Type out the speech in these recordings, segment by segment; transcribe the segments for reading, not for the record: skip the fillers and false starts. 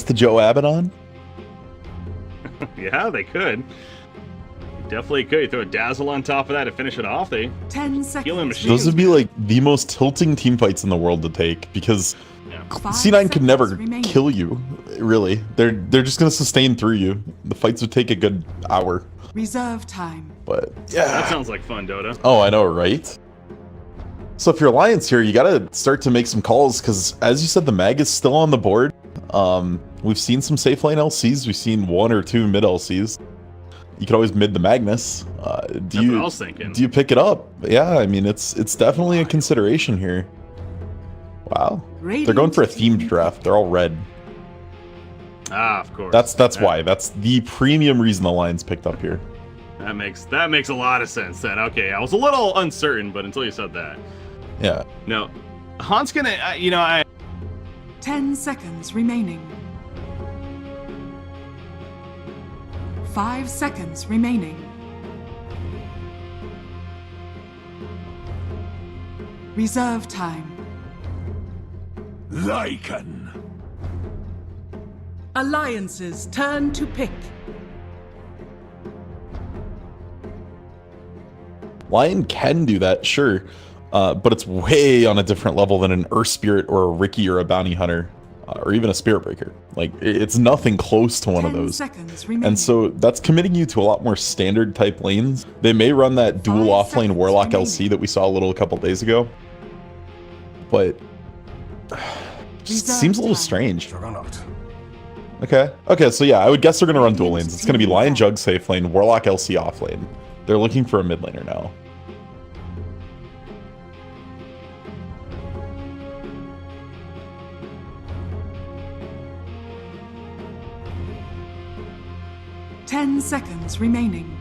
to Joe Abaddon? Yeah, they could. Definitely could. You throw a Dazzle on top of that to finish it off. They 10 seconds. healing machines. Those would be like the most tilting team fights in the world to take because Yeah. C9 could never kill you, really. They're just gonna sustain through you. The fights would take a good hour. Reserve time. But yeah. That sounds like fun, Dota. Oh, I know, right? So if you're Alliance here, you gotta start to make some calls because, as you said, the mag is still on the board. We've seen some safe lane LCs. We've seen 1 or 2 mid LCs. You could always mid the Magnus. That's what I was thinking. Do you pick it up? Yeah, I mean it's definitely a consideration here. Wow, they're going for a themed draft. They're all red. Ah, of course. That's why. That's the premium reason the Lions picked up here. That makes a lot of sense then. Okay, I was a little uncertain, but until you said that. Yeah. No, Han's gonna. 10 seconds remaining. 5 seconds remaining. Reserve time. Lycan. Alliance's turn to pick. Lion can do that, sure. But it's way on a different level than an Earth Spirit or a Ricky or a Bounty Hunter. Or even a Spirit Breaker. Like, it's nothing close to one of those. And so that's committing you to a lot more standard type lanes. They may run that dual offlane Warlock LC that we saw a couple days ago. But just seems a little strange. Okay, so yeah, I would guess they're gonna run dual lanes. It's gonna be Lion Jug safe lane, Warlock LC off lane. They're looking for a mid laner now. Ten seconds remaining.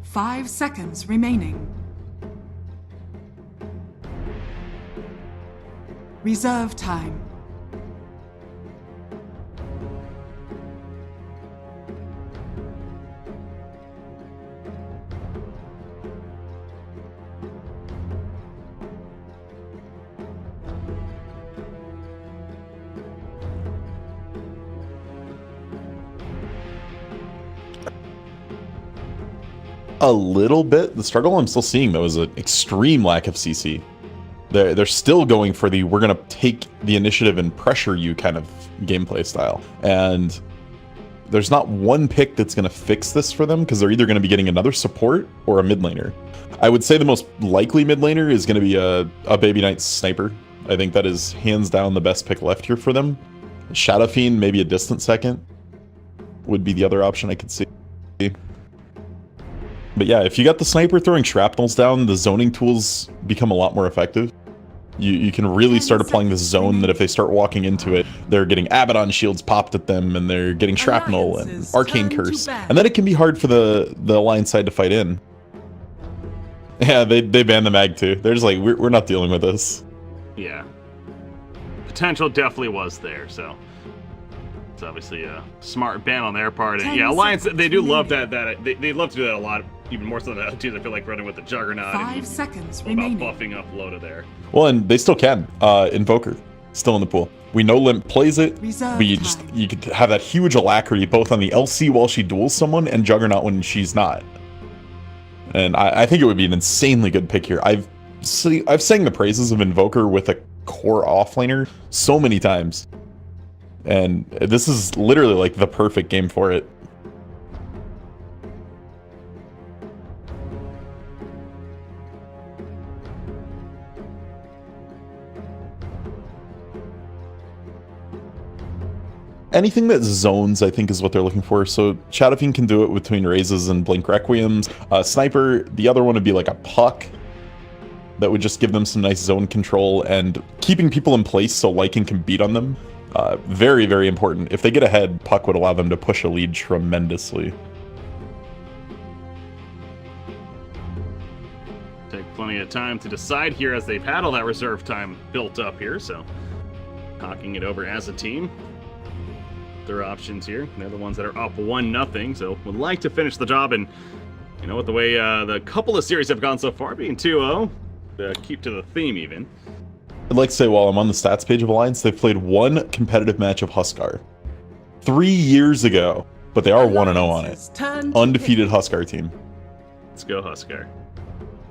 5 seconds remaining. Reserve time. A little bit. The struggle I'm still seeing, though, is an extreme lack of CC. They're still going for the we're going to take the initiative and pressure you kind of gameplay style. And there's not one pick that's going to fix this for them because they're either going to be getting another support or a mid laner. I would say the most likely mid laner is going to be a Baby Knight Sniper. I think that is hands down the best pick left here for them. Shadow Fiend, maybe a distant second, would be the other option I could see. But yeah, if you got the sniper throwing shrapnels down, the zoning tools become a lot more effective. You can really start applying this zone that if they start walking into it, they're getting Abaddon shields popped at them, and they're getting shrapnel and arcane curse. And then it can be hard for the Alliance side to fight in. Yeah, they banned the mag too. They're just like, we're not dealing with this. Yeah. Potential definitely was there, so it's obviously a smart ban on their part. And yeah, Alliance, they do love that they love to do that a lot, even more so than the other teams. I feel like running with the Juggernaut 5 seconds about remaining. buffing up Loda there. Well, and they still can. Invoker, still in the pool. We know Limp plays it. You could have that huge alacrity both on the LC while she duels someone and Juggernaut when she's not. And I think it would be an insanely good pick here. I've sang the praises of Invoker with a core offlaner so many times. And this is literally like the perfect game for it. Anything that zones, I think, is what they're looking for. So Shadow Fiend can do it between Raises and Blink Requiems. Sniper, the other one would be like a Puck. That would just give them some nice zone control and keeping people in place so Lycan can beat on them. Very, very important. If they get ahead, Puck would allow them to push a lead tremendously. Take plenty of time to decide here as they've had all that reserve time built up here, so talking it over as a team. Their options here. They're the ones that are up 1-0, so would like to finish the job. And you know, with the way the couple of series have gone so far, being 2-0, keep to the theme even. I'd like to say while I'm on the stats page of Alliance, they've played one competitive match of Huskar 3 years ago, but they are 1-0 on it. Turn to Undefeated Huskar team. Let's go, Huskar.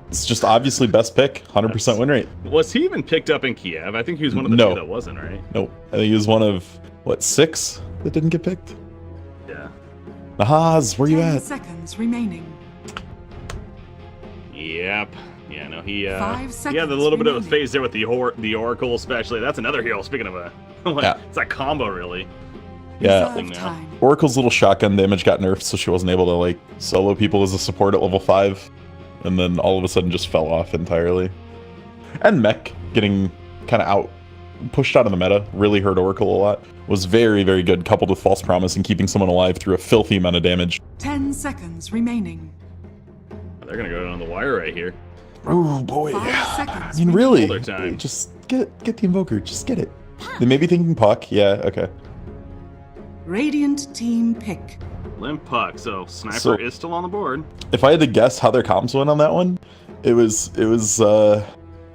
It's just obviously best pick, 100% win rate. Was he even picked up in Kiev? I think he was one of the No. two that wasn't, right? Nope. I think he was one of, what, 6 that didn't get picked? Yeah. Nahaz, where you 10 at? seconds remaining. Yep. Yeah, no, he 5 he had a seconds little bit of a remaining. phase there with the Oracle, especially. That's another hero. Speaking of a, Yeah. it's a combo, really. Yeah. Reserve now. time. Oracle's little shotgun damage got nerfed, so she wasn't able to, like, solo people as a support at level 5. And then all of a sudden just fell off entirely. And Mech getting kind of pushed out of the meta, really hurt Oracle a lot. Was very, very good, coupled with False Promise and keeping someone alive through a filthy amount of damage. 10 seconds remaining. They're gonna go down the wire right here. Oh boy. 5 seconds. I mean, really, Hold their time. just get the Invoker, just get it. They may be thinking Puck, yeah, okay. Radiant team pick. Limp Puck. So Sniper So- is still on the board. If I had to guess how their comms went on that one, it was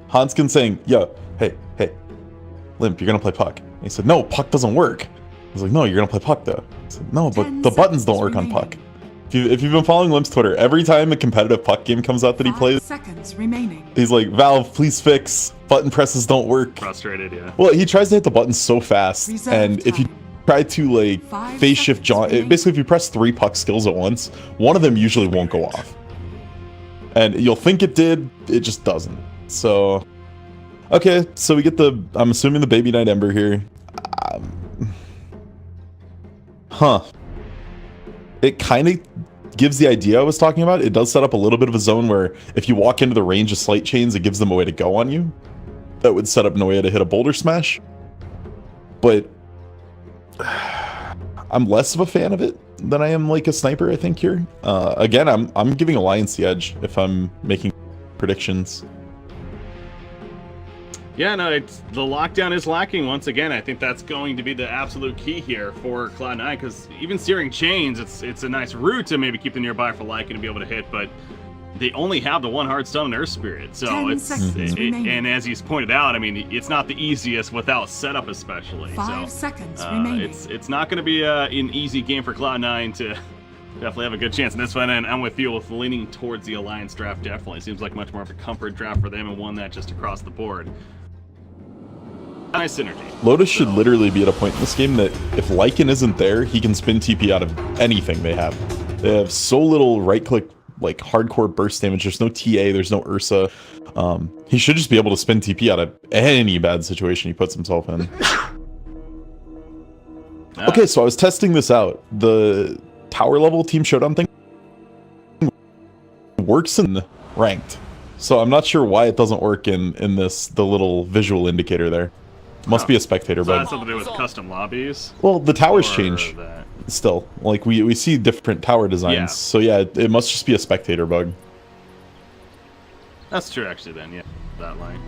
Hanskin saying, yo, hey, Limp, you're gonna play Puck. And he said, no, Puck doesn't work. I was like, no, you're gonna play Puck though. I said, no, but 10 the buttons don't seconds work on remaining. Puck. If you've been following Limp's Twitter, every time a competitive Puck game comes out that he 5 plays, seconds remaining. he's like, Valve, please fix. Button presses don't work. Frustrated, yeah. Well, he tries to hit the buttons so fast, Reserve and if you time. try to like 5 phase shift seconds jaunt, remaining. basically if you press 3 Puck skills at once, one of them usually won't go off. And you'll think it did, it just doesn't. So, okay, so we get I'm assuming the Baby Knight Ember here. It kind of gives the idea I was talking about. It does set up a little bit of a zone where if you walk into the range of Slight Chains, it gives them a way to go on you. That would set up Noya to hit a Boulder Smash. But I'm less of a fan of it than I am like a Sniper, I think, here. Again, I'm giving Alliance the edge if I'm making predictions. Yeah, no, the lockdown is lacking once again. I think that's going to be the absolute key here for Cloud9, because even Searing Chains, it's a nice route to maybe keep them nearby for Lycan and be able to hit, but they only have the one hard stone and Earth Spirit, so 10 seconds remaining. and as he's pointed out, I mean, it's not the easiest without setup, especially. 5 so seconds remaining. it's not going to be an easy game for Cloud9 to definitely have a good chance in this one, and I'm with you with leaning towards the Alliance draft. Definitely seems like much more of a comfort draft for them and one that just across the board. Nice synergy. Lotus should literally be at a point in this game that if Lycan isn't there, he can spin TP out of anything they have. They have so little right-click, like, hardcore burst damage. There's no TA, there's no Ursa. He should just be able to spin TP out of any bad situation he puts himself in. Okay, so I was testing this out. The tower level Team Showdown thing works in ranked. So I'm not sure why it doesn't work in the little visual indicator there. Must be a spectator So that bug. has something to do with custom lobbies? Well, the towers Or change that- still. Like we see different tower designs. Yeah. So yeah, it must just be a spectator bug. That's true, actually, then, yeah, that line.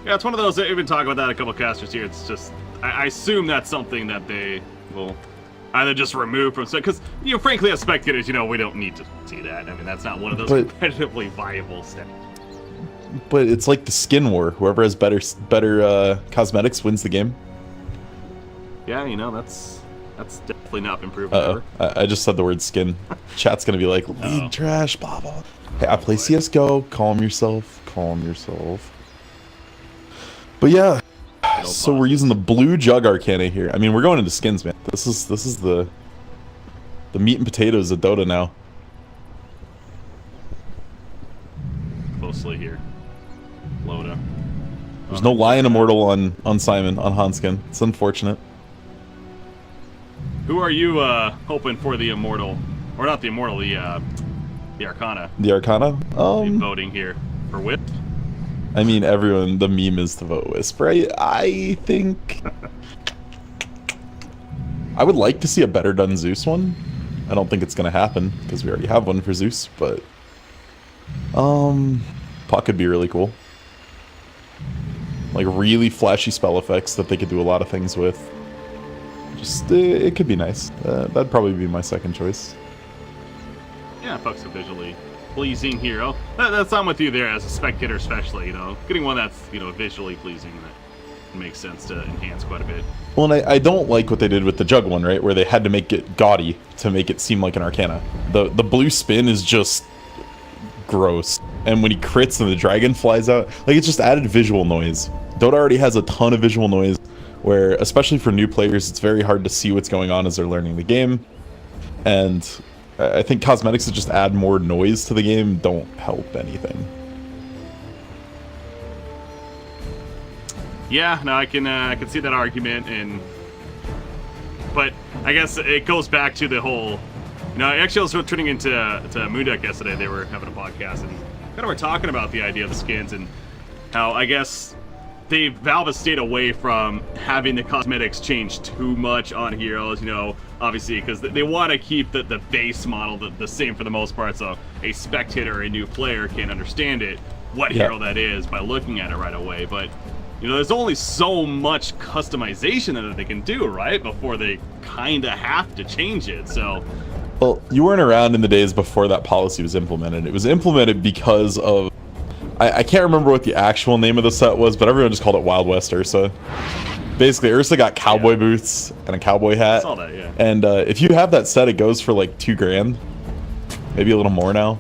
Yeah, it's one of those, we've been talking about that a couple casters here, it's just, I assume that's something that they will either just remove from, because, frankly, as spectators, we don't need to see that. I mean, that's not one of those But- competitively viable steps. But it's like the skin war. Whoever has better cosmetics wins the game. Yeah, that's definitely not been proven Uh-oh. ever. I just said the word skin. Chat's gonna be like, league trash, blah, blah. Hey, I play CSGO. Calm yourself. Calm yourself. But yeah, so we're using the blue Jug Arcana here. I mean, we're going into skins, man. This is the meat and potatoes of Dota now. Closely here. Loda. There's no Lion Immortal on Simon, on Hanskin. It's unfortunate. Who are you hoping for the Immortal? Or not the Immortal, the Arcana. The Arcana? Voting here. For Whip? I mean, everyone, the meme is to vote Wisp, right? I think... I would like to see a better done Zeus one. I don't think it's going to happen, because we already have one for Zeus, but... Puck could be really cool. Like, really flashy spell effects that they could do a lot of things with. Just, it could be nice. That'd probably be my second choice. Yeah, Puck's visually pleasing hero. That's on with you there as a spectator, especially. Getting one that's visually pleasing that makes sense to enhance quite a bit. Well, and I don't like what they did with the Jug one, right? Where they had to make it gaudy to make it seem like an Arcana. The blue spin is just gross. And when he crits and the dragon flies out, like, it's just added visual noise. Dota already has a ton of visual noise, where, especially for new players, it's very hard to see what's going on as they're learning the game. And I think cosmetics that just add more noise to the game don't help anything. Yeah, no, I can see that argument, but I guess it goes back to the whole. Actually, I was tuning into Moondeck yesterday. They were having a podcast and kind of were talking about the idea of the skins and how I guess Valve has stayed away from having the cosmetics change too much on heroes. Obviously because they want to keep the base model the same for the most part, so a spectator or a new player can understand what hero that is by looking at it right away. But there's only so much customization that they can do, right? Before they kind of have to change it, so. Well, you weren't around in the days before that policy was implemented. It was implemented because of... I can't remember what the actual name of the set was, but everyone just called it Wild West Ursa. Basically, Ursa got cowboy boots and a cowboy hat. I saw that, yeah. And if you have that set, it goes for like $2,000. Maybe a little more now.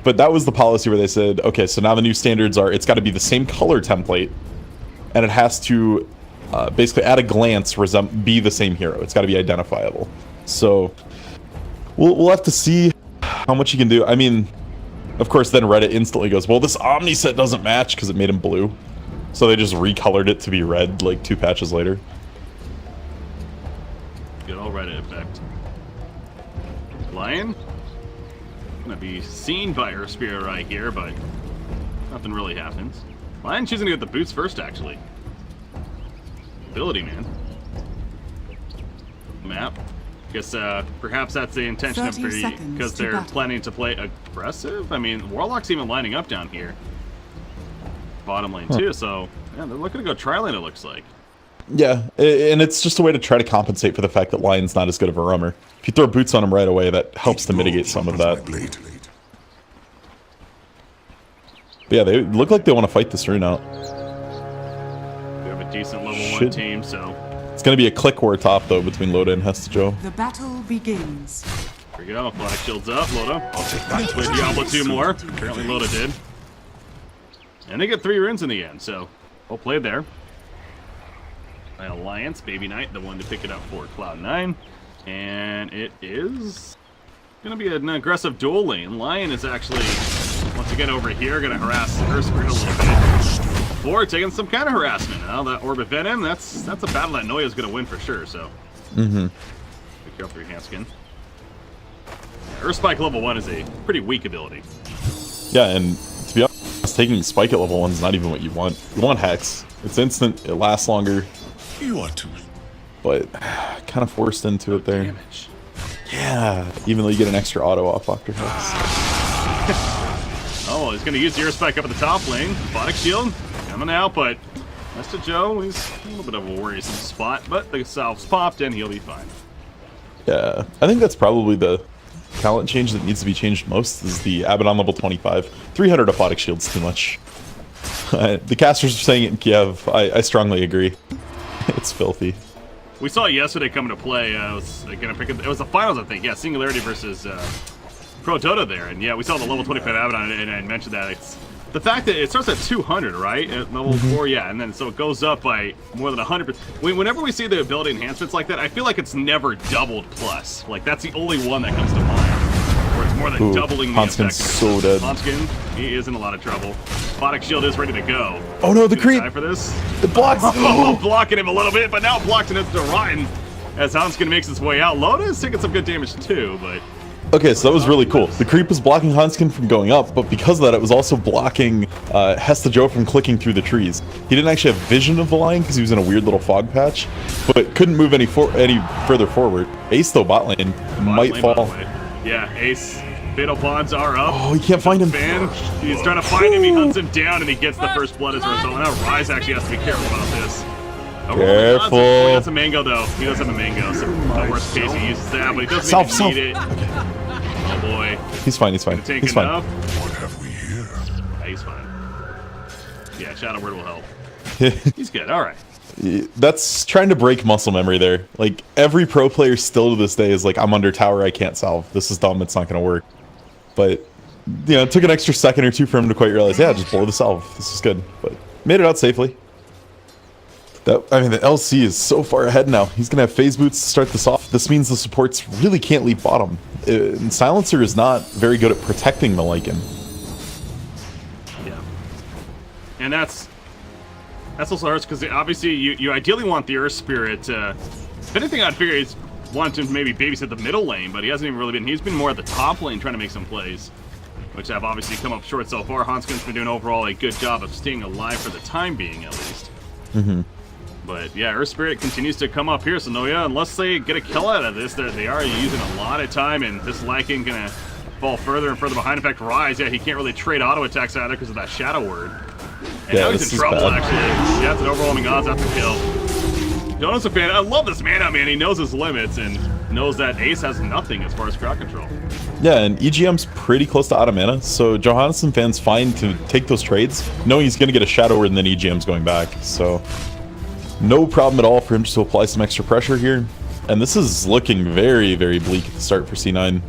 But that was the policy where they said, okay, so now the new standards are, it's got to be the same color template, and it has to basically at a glance be the same hero. It's got to be identifiable. So we'll have to see how much you can do. I mean, of course, then Reddit instantly goes, well, this Omni set doesn't match because it made him blue. So they just recolored it to be red like 2 patches later. Good old Reddit effect. Lion? Gonna be seen by her spirit right here, but nothing really happens. Lion choosing to get the boots first, actually. Ability, man. Map. Guess perhaps that's the intention of because they're planning to play aggressive. I mean, Warlock's even lining up down here. Bottom lane too, so yeah, they're looking to go tri-lane, it looks like. Yeah, and it's just a way to try to compensate for the fact that Lion's not as good of a rummer. If you throw boots on him right away, that helps to mitigate some of that. But yeah, they look like they want to fight this rune out. We have a decent level 1 team, so... It's going to be a click war top, though, between Loda and Hestajo. The battle begins. Here we go. A lot of shields up. Loda. With Diablo 2 more. Apparently Loda did. And they get 3 runes in the end, so well played there. By Alliance, Baby Knight, the one to pick it up for Cloud9. And it is going to be an aggressive dual lane. Lion is actually, once again over here, going to harass her spirit a little bit. Before taking some kind of harassment. Now that Orbit Venom, that's a battle that Noya's going to win for sure, so. Be careful with your hand skin. Earth Spike level 1 is a pretty weak ability. Yeah, and to be honest, taking Spike at level 1 is not even what you want. You want Hex. It's instant, it lasts longer. You are too. But kind of forced into it there. Damage. Yeah, even though you get an extra auto off Octo Hex. Oh, he's going to use the Earth Spike up at the top lane. Bonic Shield coming out, but Hestajo, he's a little bit of a worrisome spot, but the salve's popped and he'll be fine. Yeah, I think that's probably the talent change that needs to be changed most is the Abaddon level 25. 300 Aphotic Shield's too much. The casters are saying it in Kiev. I strongly agree. It's filthy. We saw it yesterday coming to play. I was gonna pick it. It was the finals, I think. Yeah, Singularity versus Pro Dota there, and yeah, we saw the level 25 Abaddon, and I mentioned that it's the fact that it starts at 200, right? At level 4, yeah, and then so it goes up by more than 100%. Whenever we see the ability enhancements like that, I feel like it's never doubled plus. Like that's the only one that comes to mind, where it's more than doubling the effect. So dead. Hanskin, he is in a lot of trouble. Bonic Shield is ready to go. Oh no, the creep! For this. It blocks! Oh, blocking him a little bit, but now blocked and it's to Ryan as Hanskin makes his way out. Loda is taking some good damage too, but... Okay, so that was really cool. The creep was blocking Hanskin from going up, but because of that, it was also blocking Hestajo from clicking through the trees. He didn't actually have vision of the line because he was in a weird little fog patch, but couldn't move any further forward. Ace, though, bot lane, might fall. Yeah, Ace. Fatal Bonds are up. Oh, he can't find him. He's trying to find him. He hunts him down, and he gets the first blood as a result. Now Rise actually has to be careful about this. Careful. Oh, he has a mango, though. He does have a mango, so the worst case he uses that, but he doesn't even need it. boy. He's fine. He's fine. Gonna take He's fine. enough. What have we here? Yeah, he's fine. Yeah, Shadow Word will help. He's good. All right. That's trying to break muscle memory there. Like, every pro player still to this day is like, I'm under tower, I can't salve. This is dumb, it's not going to work. But, you know, it took an extra second or two for him to quite realize, yeah, just blow the salve. This is good. But made it out safely. I mean, the LC is so far ahead now. He's going to have phase boots to start this off. This means the supports really can't leave bottom. And Silencer is not very good at protecting the Lycan. Yeah. And that's also hurts because obviously you ideally want the Earth Spirit. If anything, I'd figure he's wanted to maybe babysit the middle lane, but he hasn't even really been. He's been more at the top lane trying to make some plays, which have obviously come up short so far. Hanskin's been doing overall a good job of staying alive for the time being, at least. Mm-hmm. But yeah, Earth Spirit continues to come up here, so no, yeah, unless they get a kill out of this, they are using a lot of time, and this Lycan gonna fall further and further behind. In fact, Rise, yeah, he can't really trade auto attacks either because of that Shadow Word. And Yeah, now this he's in is trouble, bad. actually. Yeah, it's an overwhelming odds after kill. Jonas a fan. I love this mana, man. He knows his limits and knows that Ace has nothing as far as crowd control. Yeah, and EGM's pretty close to out of mana, so Johannesson fans fine to take those trades, knowing he's going to get a Shadow Word and then EGM's going back. So, no problem at all for him just to apply some extra pressure here. And this is looking very, very bleak at the start for C9.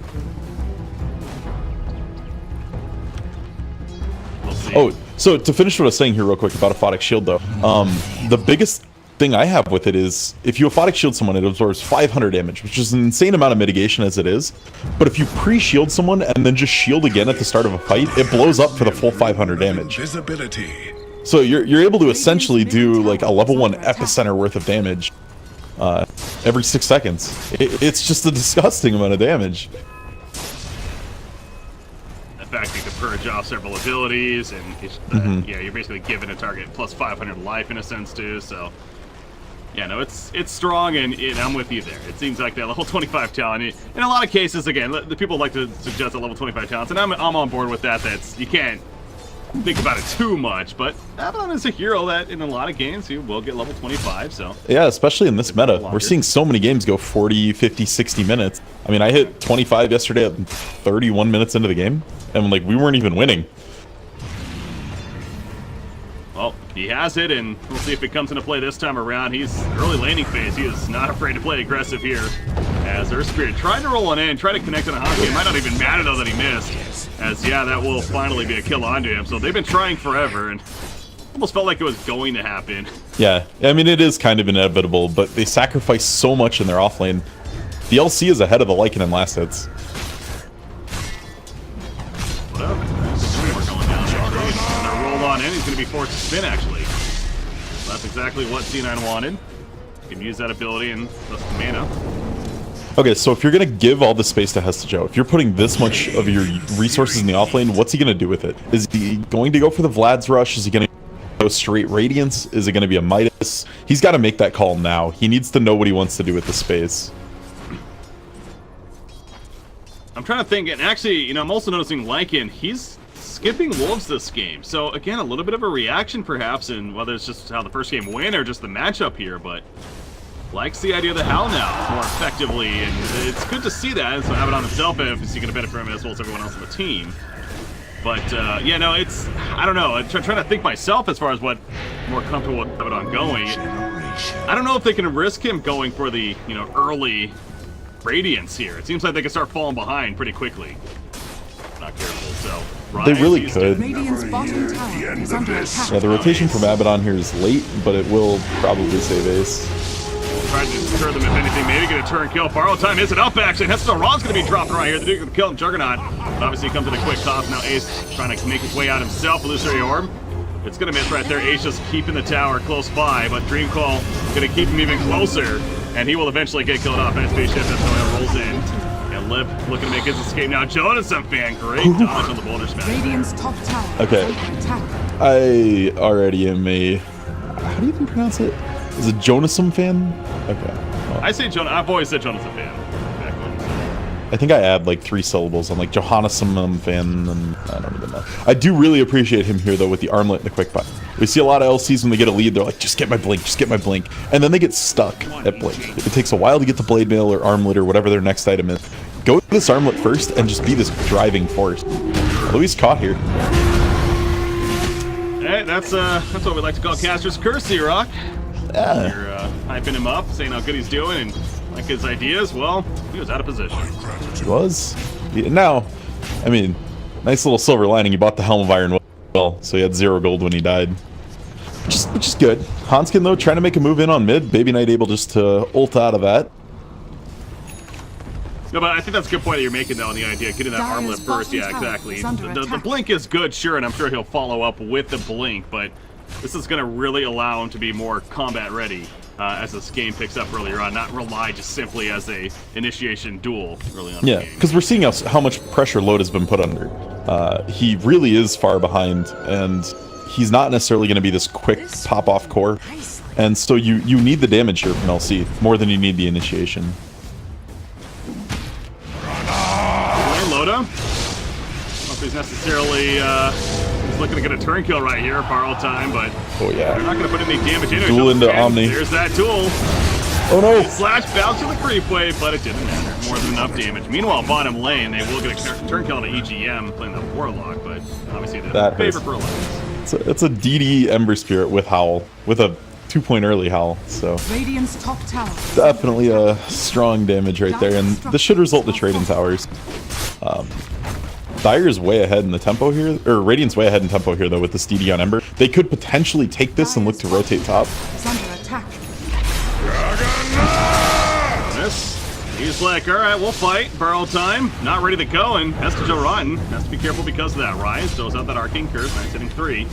We'll see. Oh, so to finish what I was saying here real quick about Aphotic Shield, though, the biggest thing I have with it is if you Aphotic Shield someone, it absorbs 500 damage, which is an insane amount of mitigation as it is. But if you pre-shield someone and then just shield again at the start of a fight, it blows up for the full 500 damage. Invisibility. So you're able to essentially do like a level 1 epicenter worth of damage every 6 seconds. It's just a disgusting amount of damage. In fact, you can purge off several abilities, and yeah, you're basically giving a target plus 500 life in a sense too. So, yeah, no, it's strong, and I'm with you there. It seems like that level 25 talent. In a lot of cases, again, the people like to suggest a level 25 talents, and I'm on board with that. You can't think about it too much, but Abaddon is a hero that in a lot of games you will get level 25. So Yeah, especially in this meta. We're seeing so many games go 40, 50, 60 minutes. I mean, I hit 25 yesterday at 31 minutes into the game, and like we weren't even winning. Well, he has it, and we'll see if it comes into play this time around. He's early laning phase. He is not afraid to play aggressive here. As Earth Spirit trying to roll on in, try to connect on a Husky. It might not even matter though that he missed. As yeah, that will finally be a kill onto him. So they've been trying forever, and almost felt like it was going to happen. Yeah, I mean, it is kind of inevitable, but they sacrifice so much in their offlane. The LC is ahead of the Lycan in last hits. What up? We're going down there. He's gonna roll on in. He's gonna be forced to spin actually. So that's exactly what C9 wanted. You can use that ability and plus the mana. Okay, so if you're going to give all this space to Hestajo, if you're putting this much of your resources in the offlane, what's he going to do with it? Is he going to go for the Vlad's Rush? Is he going to go straight Radiance? Is it going to be a Midas? He's got to make that call now. He needs to know what he wants to do with the space. I'm trying to think, and actually, you know, I'm also noticing Lycan, he's skipping Wolves this game. So again, a little bit of a reaction perhaps, and whether it's just how the first game went or just the matchup here, but likes the idea of the Howl now more effectively, and it's good to see that. And so Abaddon himself is going to benefit from it as well as everyone else on the team. But yeah, no, it's, I don't know. I'm trying to think myself as far as what more comfortable with Abaddon going. I don't know if they can risk him going for the, you know, early Radiance here. It seems like they can start falling behind pretty quickly. Not careful, so They really could. Radiant's bottom tower is under attack. Yeah, the rotation from Abaddon here is late, but it will probably save Ace. Trying to deter them if anything, maybe get a turn kill. Borrow time isn't up actually. Hester Ron's going to be dropping right here. The Duke going to kill him, Juggernaut. But obviously he comes at a quick cost. Now Ace trying to make his way out himself. Illusory Orb. It's going to miss right there. Ace just keeping the tower close by, but Dream Call going to keep him even closer. And he will eventually get killed off. And spaceship that's going rolls in. And Lip looking to make his escape now. Jonas fan, great dodge on the boulder smash. Radiant's top tower Okay. is under attack. I already am a... How do you even pronounce it? Is it Jonasum fan? Okay. Well, I say Jonas. I've always said Jonas fan. I think I add like 3 syllables. I'm like Johannesum fan, and I don't even know. I do really appreciate him here though with the armlet and the quick butt. We see a lot of LCs when they get a lead, they're like, just get my blink, just get my blink. And then they get stuck at blink. If it takes a while to get the blade mail or armlet or whatever their next item is, go to this armlet first and just be this driving force. Louis caught here. Hey, that's what we like to call Caster's curse, Rock. Yeah. You're hyping him up, saying how good he's doing, and like his ideas. Well, he was out of position. He was. Now, I mean, nice little silver lining. He bought the Helm of Iron well, so he had 0 gold when he died. Which is good. Hanskin, though, trying to make a move in on mid. Baby Knight able just to ult out of that. No, but I think that's a good point that you're making, though, on the idea of getting that armlet first. Yeah, exactly. The blink is good, sure, and I'm sure he'll follow up with the blink, but this is going to really allow him to be more combat ready as this game picks up earlier on, not rely just simply as a initiation duel early on. Yeah, because we're seeing how much pressure Load has been put under. He really is far behind, and he's not necessarily going to be this quick pop-off core, and so you need the damage here from LC more than you need the initiation. Loda. I don't know if he's necessarily he's looking to get a turn kill right here, borrow time, but yeah, they're not going to put any damage in it. Duel into Omni. There's that duel. Oh no! Slash bounce to the creep wave, but it didn't matter. More than enough damage. Meanwhile, bottom lane, they will get a turn kill on an EGM playing the Warlock, but obviously the favor for Alliance. It's a DD Ember Spirit with Howl, with a 2-point early Howl, so Radiant's top tower. Definitely a strong damage right there, and this should result in trade in towers. Dire's way ahead in the tempo here, or Radiant's way ahead in tempo here though with this DD on Ember. They could potentially take this and look to rotate top. Is under attack. He's like, alright, we'll fight. Burrow time. Not ready to go, and has to run. Has to be careful because of that. Rise throws out that Arcane Curse. Nice hitting 3.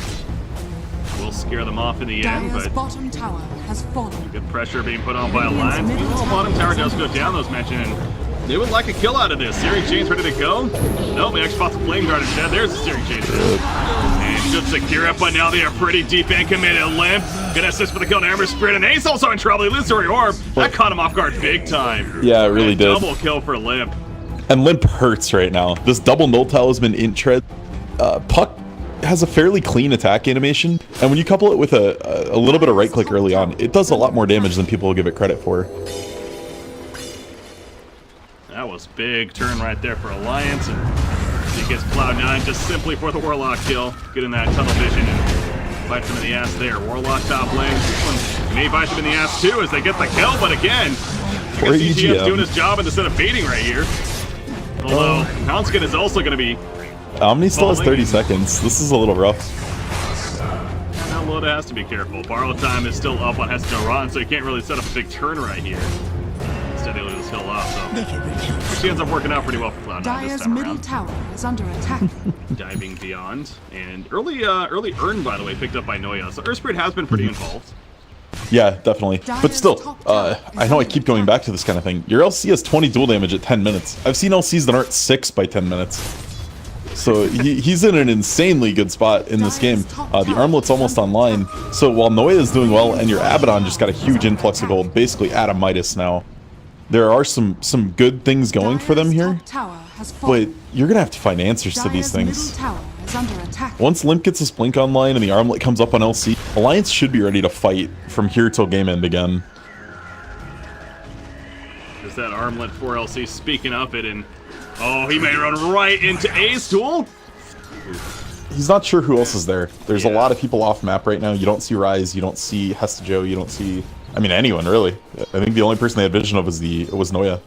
We'll scare them off in the end, but bottom tower has fallen. Good pressure being put on by Alliance. Meanwhile, bottom tower does go down, those mentioned, and they would like a kill out of this. Searing Chain's ready to go. Nope, we actually bought the Flame Guard instead. There's the Searing Chain. And should secure it, but now they are pretty deep and committed. Limp, good assist for the kill to Ember Spirit, and Ace also in trouble. Illusory Orb, that caught him off guard big time. Yeah, it really did. Double kill for Limp. And Limp hurts right now. This double null talisman in tread. Puck has a fairly clean attack animation, and when you couple it with a little bit of right click early on, it does a lot more damage than people will give it credit for. That was big turn right there for Alliance, and he gets Cloud9 just simply for the Warlock kill, getting that tunnel vision and bites him in the ass there. Warlock top lane, this one may bite them in the ass too as they get the kill, but again, I guess EGM's doing his job instead of baiting right here. Although Houndskin is also going to be Omni still has 30 seconds. This is a little rough. Now Loda has to be careful. Borrow time is still up on Hestaron, so he can't really set up a big turn right here. Instead, he'll just heal off, so she ends up working out pretty well for Cloud9 this Dire's time middle around. tower is under attack. Diving beyond, and early Urn, by the way, picked up by Noya. So Earth Spirit has been pretty involved. Yeah, definitely. But still, I know I keep going back to this kind of thing. Your LC has 20 dual damage at 10 minutes. I've seen LCs that aren't 6 by 10 minutes. So he's in an insanely good spot in this game. The armlet's almost online. So while Noya is doing well and your Abaddon just got a huge influx of gold, basically at a Midas now, there are some good things going for them here. But you're going to have to find answers to these things. Once Limp gets his blink online and the armlet comes up on LC, Alliance should be ready to fight from here till game end again. There's that armlet for LC, speaking of it, and oh, he may run right into Ace Duel. He's not sure who else is there. There's a lot of people off map right now. You don't see Rise, you don't see Hestajo, you don't see, I mean, anyone really. I think the only person they had vision of was Noya.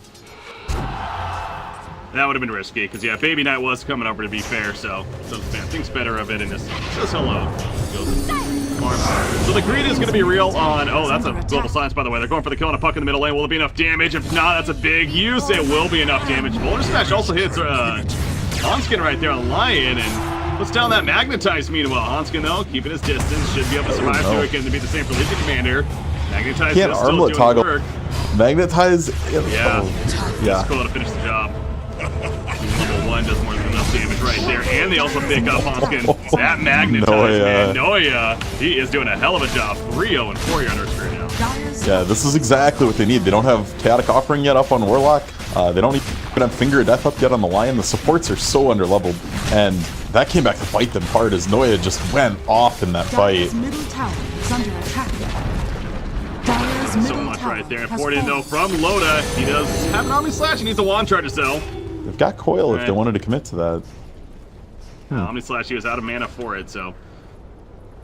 That would have been risky, because yeah, Baby Knight was coming over to be fair, so man thinks better of it and just says hello. So the greed is going to be real on, oh, that's a global science, by the way. They're going for the kill on a puck in the middle lane. Will it be enough damage? If not, that's a big use. It will be enough damage. Boulder Smash also hits Hanskin right there on the Lion, and puts down that Magnetize meanwhile. Hanskin, though, keeping his distance, should be able to survive through it, and to be the same for Legion Commander. Magnetize can't is still armlet doing toggle. work. Magnetize. Yeah. Yeah. It's cool to finish the job. Level 1 does more than enough damage right there, and they also pick up Hanskin. That Magnetize, man. Noya, he is doing a hell of a job. 3-0 and 4 under screen now. Yeah, this is exactly what they need. They don't have Chaotic Offering yet up on Warlock. They don't even have Finger of Death up yet on the Lion. The supports are so underleveled, and that came back to bite them hard as Noya just went off in that fight. Middle tower is under attack. Dire's doing so much right there. Important though from Loda. He does have an Omni Slash. He needs a wand charge though. They've got Coil if they wanted to commit to that. Omni Slash, he was out of mana for it, so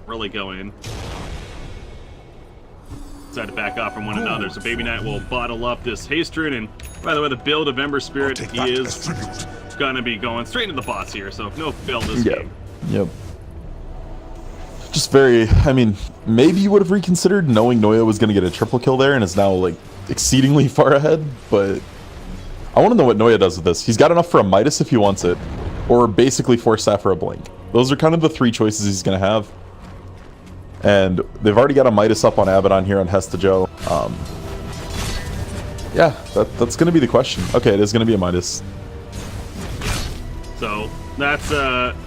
really go in. Decide to back off from one another. So Baby Knight will bottle up this Haste Rune, and by the way, the build of Ember Spirit, he is gonna be going straight into the bots here, so no fail this game. Yep. Just very, I mean, maybe you would have reconsidered knowing Noya was gonna get a triple kill there and is now like exceedingly far ahead, but I want to know what Noya does with this. He's got enough for a Midas if he wants it, or basically Force Staff for a Blink. Those are kind of the three choices he's gonna have. And they've already got a Midas up on Abaddon here on Hesta Joe. Yeah, that's going to be the question. Okay, it is going to be a Midas. So that's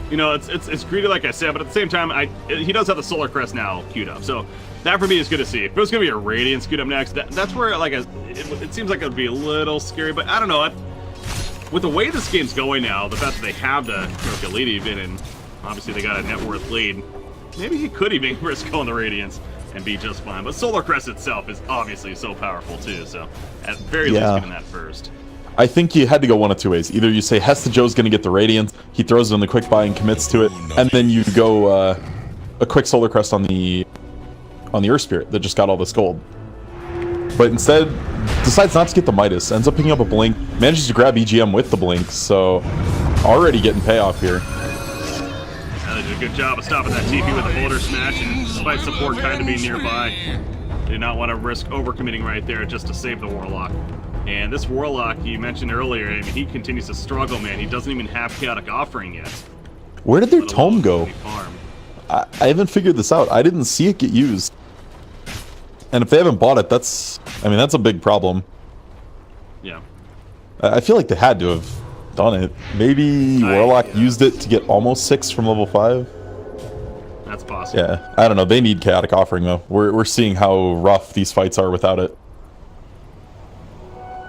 you know, it's greedy like I said, but at the same time, he does have the Solar Crest now queued up. So that for me is good to see. If it was going to be a Radiance queued up next, that's where like it seems like it would be a little scary. But I don't know. With the way this game's going now, the fact that they have the lead even, and obviously they got a net worth lead. Maybe he could even risk going the Radiance and be just fine. But Solar Crest itself is obviously so powerful too, so at very least getting that first. I think you had to go one of two ways. Either you say Hesta Joe's going to get the Radiance, he throws it in the quick buy and commits to it, and then you go a quick Solar Crest on the Earth Spirit that just got all this gold. But instead, decides not to get the Midas, ends up picking up a Blink, manages to grab EGM with the Blink, so already getting payoff here. They did a good job of stopping that TP with a Boulder Smash, and despite support kind of being nearby, they did not want to risk overcommitting right there just to save the Warlock. And this Warlock, you mentioned earlier, I mean, he continues to struggle, man. He doesn't even have Chaotic Offering yet. Where did their tome go? I haven't figured this out. I didn't see it get used. And if they haven't bought it, that's a big problem. Yeah. I feel like they had to have done it. Maybe Warlock used it to get almost 6 from level 5. That's possible. Yeah, I don't know. They need Chaotic Offering though. We're seeing how rough these fights are without it.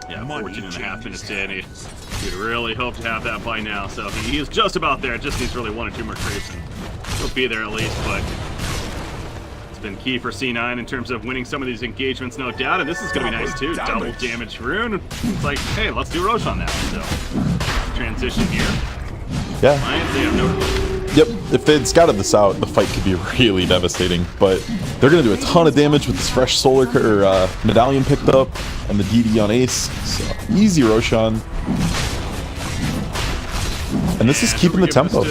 Yeah, 14 and a half minutes in. He'd really hope to have that by now. So he is just about there. Just needs really 1 or 2 more creeps, and he'll be there at least. But it's been key for C9 in terms of winning some of these engagements, no doubt. And this is going to be nice too. Double damage rune. It's like, hey, let's do Roche on that. So transition here. Yeah. Lions, they have no. Yep, if they'd scouted this out, the fight could be really devastating, but they're going to do a ton of damage with this fresh Solar Medallion picked up, and the DD on Ace, so easy Roshan. And this is keeping the tempo.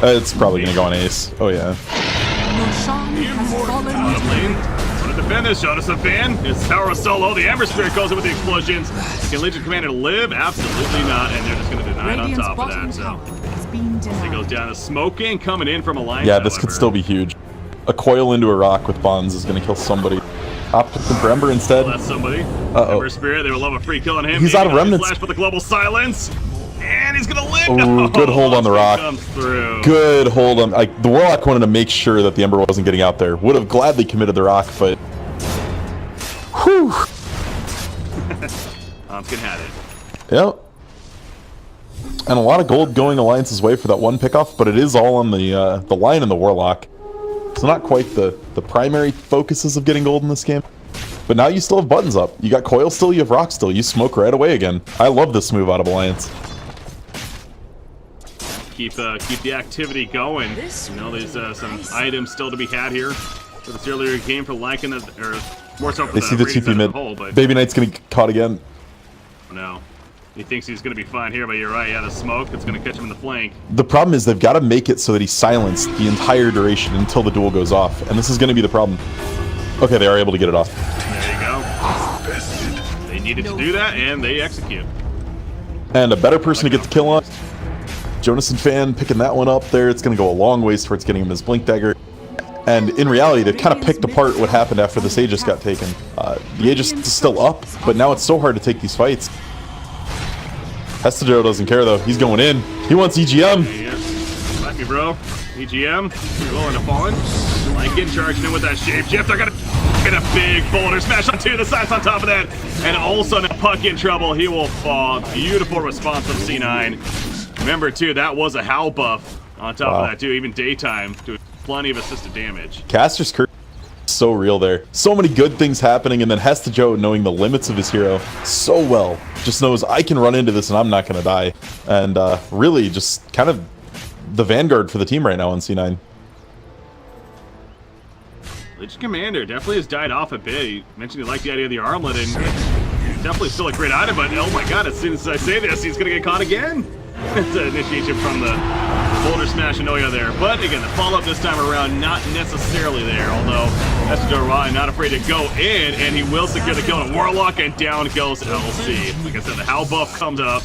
It's probably going to go on Ace. Oh yeah. Roshan has fallen into lane. Want to defend this? Show us a ban. It's Tower of Solo. The Ember Spirit goes in with the explosions. Can Legion Commander live? Absolutely not, and they're just going to deny it on top of that, so. He goes down to smoking, coming in from Alliance. Yeah, this could still be huge. A coil into a rock with bonds is going to kill somebody. Opted for Ember instead. Well, that's somebody. Uh-oh. Ember Spirit, they will love a free kill on him. He's out of remnants. Flash for the global silence. And he's going to live. Ooh, good hold on the rock. Comes through. Good hold on. Like, the Warlock wanted to make sure that the Ember wasn't getting out there. Would have gladly committed the rock, but... Whew. Can have it. Yep. And a lot of gold going Alliance's way for that one pickoff, but it is all on the line in the Warlock. So not quite the primary focuses of getting gold in this game. But now you still have buttons up. You got Coil still, you have Rock still. You smoke right away again. I love this move out of Alliance. Keep the activity going. You know, there's some items still to be had here for this earlier game for Lycan, or more so for they see the TP mid. Whole, but Baby Knight's gonna get caught again. No. He thinks he's going to be fine here, but you're right. Yeah, the smoke, it's going to catch him in the flank. The problem is they've got to make it so that he's silenced the entire duration until the duel goes off. And this is going to be the problem. Okay, they are able to get it off. There you go. They needed to do that, and they execute. And a better person to get the kill on. Jonas and Fan picking that one up there. It's going to go a long ways towards getting him his Blink Dagger. And in reality, they've kind of picked apart what happened after this Aegis got taken. The Aegis is still up, but now it's so hard to take these fights. Hesta Joe doesn't care though. He's going in. He wants EGM. Yeah. Like me, bro. EGM. You're willing to fall in. Lycan charging in with that shapeshift. They're gonna get a big boulder smash on 2. The sides on top of that. And all of a sudden, Puck in trouble. He will fall. Beautiful response from C9. Remember, too, that was a Howl buff on top of that, too. Even daytime, doing plenty of assisted damage. Caster's Curse so real there. So many good things happening, and then Hesta Joe, knowing the limits of his hero so well, just knows I can run into this and I'm not going to die. And really just kind of the vanguard for the team right now on C9. Legion Commander definitely has died off a bit. He mentioned he liked the idea of the armlet, and it's definitely still a great item, but oh my god, as soon as I say this, he's going to get caught again. It's an initiation from the Boulder Smash and Oya there. But again, the follow-up this time around, not necessarily there, although Estejorai not afraid to go in, and he will secure the kill on Warlock, and down goes LC. Like I said, the Howl buff comes up,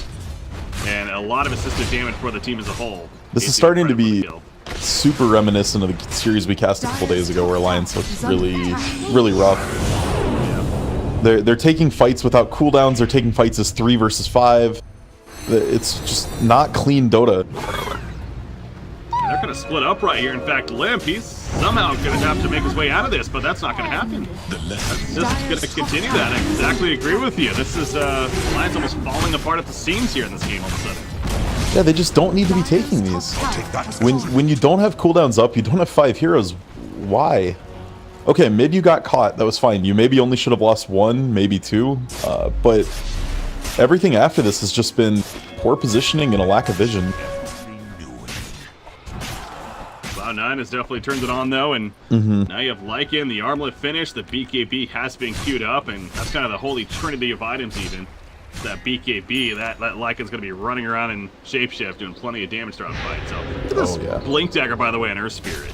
and a lot of assisted damage for the team as a whole. This is starting to be super reminiscent of the series we cast a couple days ago where Alliance looked really rough. They're taking fights without cooldowns, they're taking fights as 3 versus 5. It's just not clean Dota. They're going to split up right here. In fact, Limp, he's somehow going to have to make his way out of this, but that's not going to happen. That's just going to continue that. I exactly agree with you. This is Alliance almost falling apart at the seams here in this game all of a sudden. Yeah, they just don't need to be taking these. When you don't have cooldowns up, you don't have 5 heroes. Why? Okay, mid you got caught. That was fine. You maybe only should have lost 1, maybe 2. But everything after this has just been poor positioning and a lack of vision. Cloud9 has definitely turned it on though, and now you have Lycan, the armlet finish, the BKB has been queued up, and that's kind of the holy trinity of items even. That BKB, that Lycan's going to be running around in Shapeshift doing plenty of damage throughout the fight. So look at this Blink Dagger, by the way, on Earth Spirit.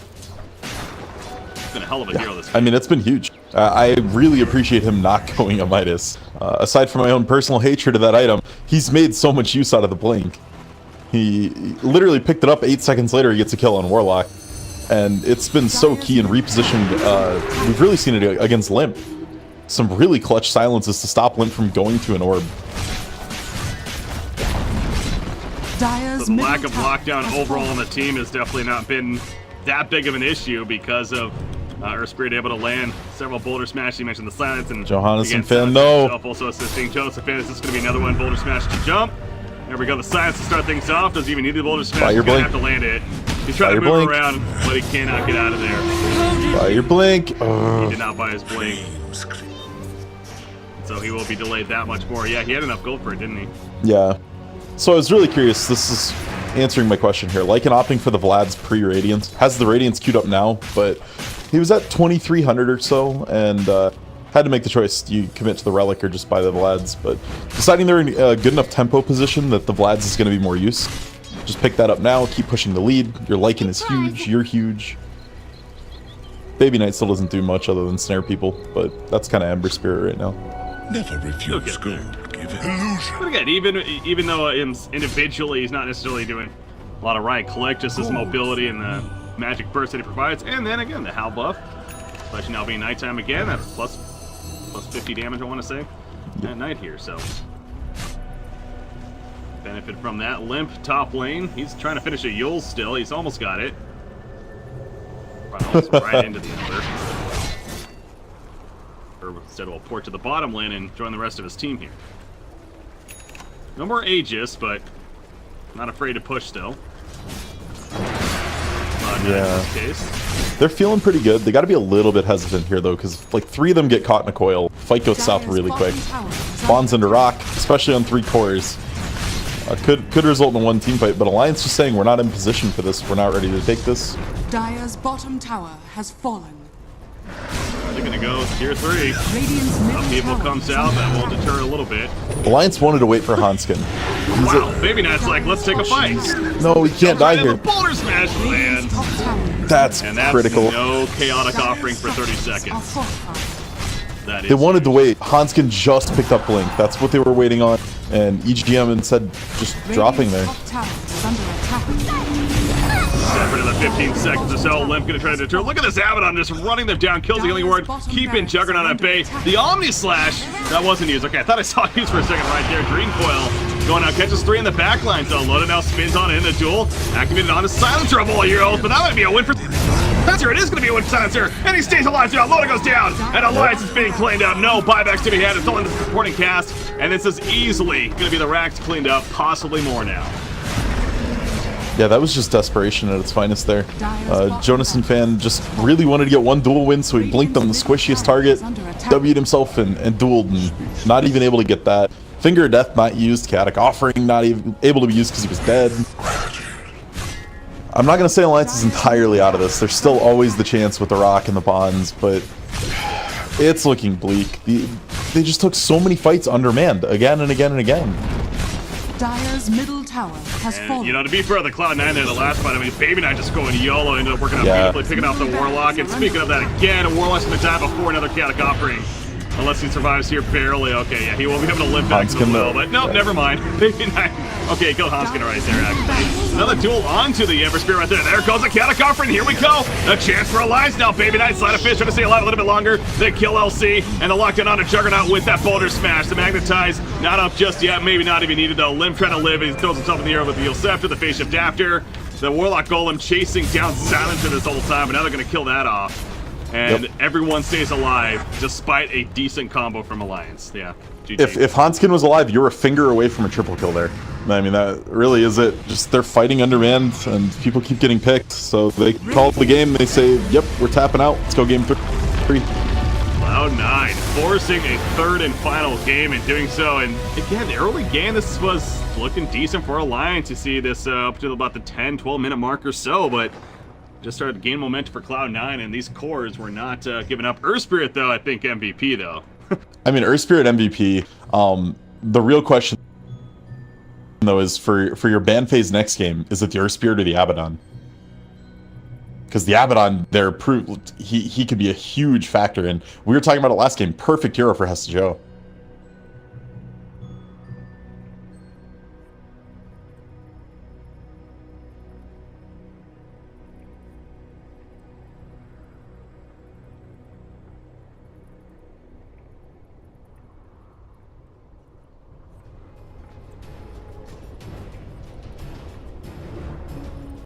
It's been a hell of a hero this game. I mean, it's been huge. I really appreciate him not going a Midas. Aside from my own personal hatred of that item, he's made so much use out of the Blink. He literally picked it up 8 seconds later, he gets a kill on Warlock. And it's been so key and repositioned. We've really seen it against Limp. Some really clutch silences to stop Limp from going to an orb. So the lack of lockdown overall on the team has definitely not been that big of an issue because of Earth Spirit able to land several Boulder Smash. You mentioned the silence, and Johannes and Finn, no. Also assisting Joseph Finn. This is going to be another one Boulder Smash to jump. There we go. The silence to start things off. Doesn't even need the Boulder Smash. He's going to have to land it. He's trying to move around, but he cannot get out of there. Buy your blink. He did not buy his blink. So he will be delayed that much more. Yeah, he had enough gold for it, didn't he? Yeah. So I was really curious. This is answering my question here. Lycan opting for the Vlad's pre-Radiance. Has the Radiance queued up now, but he was at 2,300 or so, and had to make the choice. Do you commit to the Relic or just buy the Vlads? But deciding they're in a good enough tempo position that the Vlads is going to be more use. Just pick that up now. Keep pushing the lead. Your Lycan is huge. You're huge. Baby Knight still doesn't do much other than snare people, but that's kind of Ember Spirit right now. Never refuse gold. Give it illusion. But again, even though individually he's not necessarily doing a lot of right click, just his mobility and the magic burst that he provides, and then again the Howl buff, especially now being nighttime again, that's plus 50 damage I want to say at night here. So benefit from that. Limp top lane. He's trying to finish a Yule still. He's almost got it. Right into the Ember. Or instead we'll port to the bottom lane and join the rest of his team here. No more Aegis, but not afraid to push still. Yeah. In this case. They're feeling pretty good. They got to be a little bit hesitant here, though, because like 3 of them get caught in a coil. Fight goes south really quick. Spawns into rock, especially on 3 cores. Could result in a 1 team fight, but Alliance just saying we're not in position for this. We're not ready to take this. Dire's bottom tower has fallen. They're going to go tier 3. Upheaval comes out. That will deter a little bit. Alliance wanted to wait for Hanskin. Wow, Baby Knight's like, let's take a fight. No, we can't die here. Boulder Smash land. That's critical. No chaotic offering for 30 seconds. That is they wanted to wait. Hanskin just picked up Blink. That's what they were waiting on. And EGM instead just dropping there. Separate in the 15 seconds or so. Limp gonna try to deter. Look at this Abaddon just running them down. Kills the healing word. Keeping Juggernaut at bay. The Omni Slash. That wasn't used. Okay, I thought I saw it used for a second right there. Green Coil going out. Catches 3 in the back line. So Loda now spins on in the duel. Activated on his Silencer of all heroes. But that might be a win for Silencer. It is going to be a win for Silencer. And he stays alive now. Loda goes down. And Alliance is being cleaned up. No buybacks to be had. It's only the supporting cast. And this is easily going to be the racks cleaned up. Possibly more now. Yeah, that was just desperation at its finest there. Dire's Jonathan fan just really wanted to get one duel win, so he blinked on the squishiest target, W'd himself, and dueled, and not even able to get that. Finger of Death not used, Chaotic Offering not even able to be used because he was dead. I'm not going to say Alliance is entirely out of this. There's still always the chance with the Rock and the Bonds, but it's looking bleak. They just took so many fights undermanned again and again and again. Dire's middle tower has And, fallen. you know, to be fair, the Cloud9 there, the last fight, I mean, Baby Knight just going YOLO, ended up working out Yeah. beautifully, picking off the Warlock. And speaking of that, again, a Warlock's going to die before another Chaotic Offering. Unless he survives here barely. Okay, yeah, he won't be able to limp back to the well, but nope, never mind. Baby Knight. Okay, killed Hanskin right there, actually. Another duel onto the Ember Spear right there. There goes the Chaotic Offering. Here we go. A chance for Alliance now. Baby Knight, Sleight of Fist, trying to stay alive a little bit longer. They kill LC, and the lockdown onto Juggernaut with that Boulder Smash. The Magnetize, not up just yet. Maybe not even needed, though. Limb trying to live. He throws himself in the air with the Eel Scepter, the Face Shift after. The Warlock Golem chasing down Silencer this whole time, but now they're going to kill that off. And everyone stays alive despite a decent combo from Alliance. Yeah. GG. If Hanskin was alive, you're a finger away from a triple kill there. I mean, that really is it. Just they're fighting undermanned, and people keep getting picked. So they call the game. They say, "Yep, we're tapping out. Let's go game 3." Cloud9 forcing a third and final game and doing so. And again, the early game, this was looking decent for Alliance. You see this up to about the 10-12 minute mark or so, but just started to gain momentum for Cloud9, and these cores were not giving up. Earth Spirit, though, I think MVP, though. I mean, Earth Spirit MVP. The real question, though, is for your ban phase next game, is it the Earth Spirit or the Abaddon? Because the Abaddon, they're proved he could be a huge factor, and we were talking about it last game. Perfect hero for Hesta Joe.